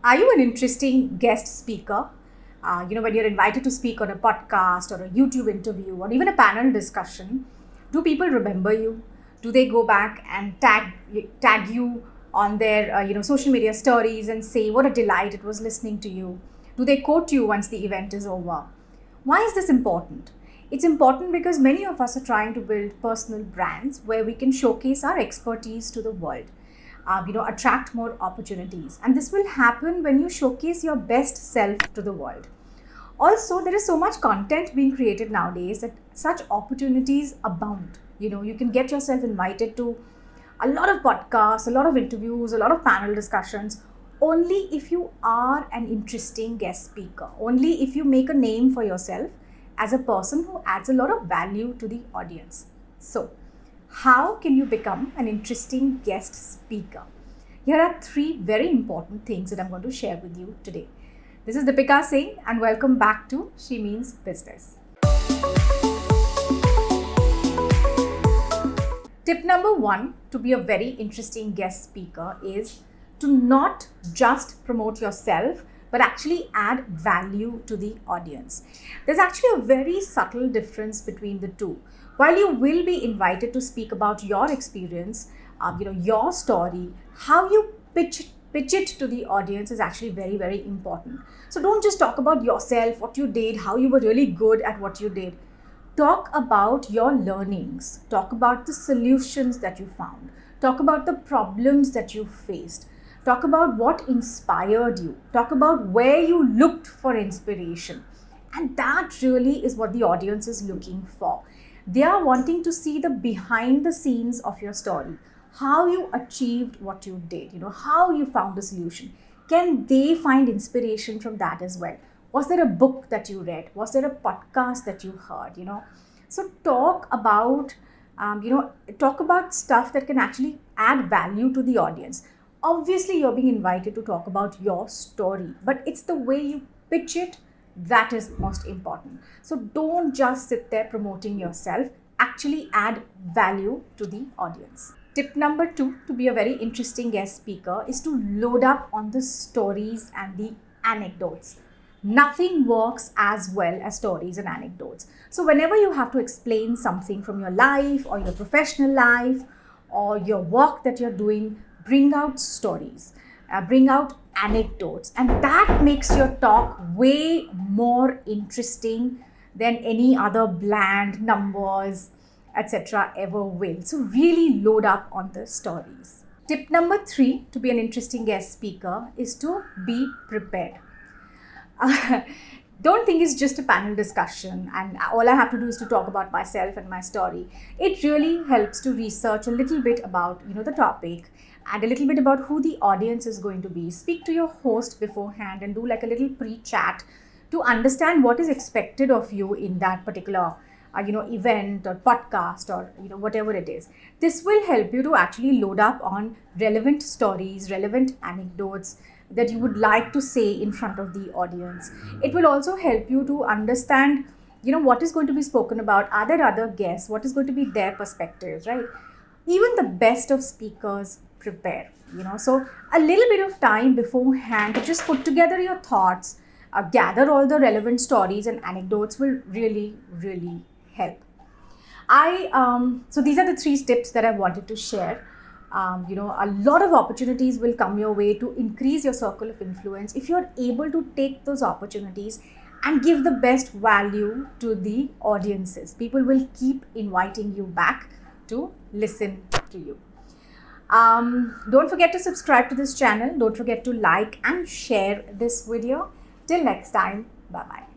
Are you an interesting guest speaker? When you're invited to speak on a podcast or a YouTube interview or even a panel discussion, do people remember you? Do they go back and tag you on their social media stories and say what a delight it was listening to you? Do they quote you once the event is over? Why is this important? It's important because many of us are trying to build personal brands where we can showcase our expertise to the world. Attract more opportunities. And this will happen when you showcase your best self to the world. Also, there is so much content being created nowadays that such opportunities abound. You can get yourself invited to a lot of podcasts, a lot of interviews, a lot of panel discussions, only if you are an interesting guest speaker, only if you make a name for yourself as a person who adds a lot of value to the audience. So, how can you become an interesting guest speaker? Here are 3 very important things that I'm going to share with you today. This is Dipika saying, and welcome back to She Means Business. Tip number 1 to be a very interesting guest speaker is to not just promote yourself, but actually add value to the audience. There's actually a very subtle difference between the two. While you will be invited to speak about your experience, your story, how you pitch it to the audience is actually very, very important. So don't just talk about yourself, what you did, how you were really good at what you did. Talk about your learnings. Talk about the solutions that you found. Talk about the problems that you faced. Talk about what inspired you. Talk about where you looked for inspiration. And that really is what the audience is looking for. They are wanting to see the behind the scenes of your story, how you achieved what you did, how you found a solution. Can they find inspiration from that as well? Was there a book that you read? Was there a podcast that you heard? So talk about stuff that can actually add value to the audience. Obviously, you're being invited to talk about your story, but it's the way you pitch it that is most important. So don't just sit there promoting yourself, actually add value to the audience. Tip number 2 to be a very interesting guest speaker is to load up on the stories and the anecdotes. Nothing works as well as stories and anecdotes. So whenever you have to explain something from your life or your professional life or your work that you're doing, bring out stories, bring out anecdotes, and that makes your talk way more interesting than any other bland numbers, etc. ever will. So really load up on the stories. Tip number 3 to be an interesting guest speaker is to be prepared. Don't think it's just a panel discussion and all I have to do is to talk about myself and my story. It really helps to research a little bit about the topic and a little bit about who the audience is going to be. Speak to your host beforehand and do like a little pre-chat to understand what is expected of you in that particular event or podcast or whatever it is. This will help you to actually load up on relevant stories, relevant anecdotes that you would like to say in front of the audience. It will also help you to understand what is going to be spoken about. Are there other guests? What is going to be their perspectives, right? Even the best of speakers prepare, so a little bit of time beforehand to just put together your thoughts, gather all the relevant stories and anecdotes will really, really help. So these are the 3 tips that I wanted to share. A lot of opportunities will come your way to increase your circle of influence if you're able to take those opportunities and give the best value to the audiences. People will keep inviting you back to listen to you. Don't forget to subscribe to this channel. Don't forget to like and share this video. Till next time, bye-bye.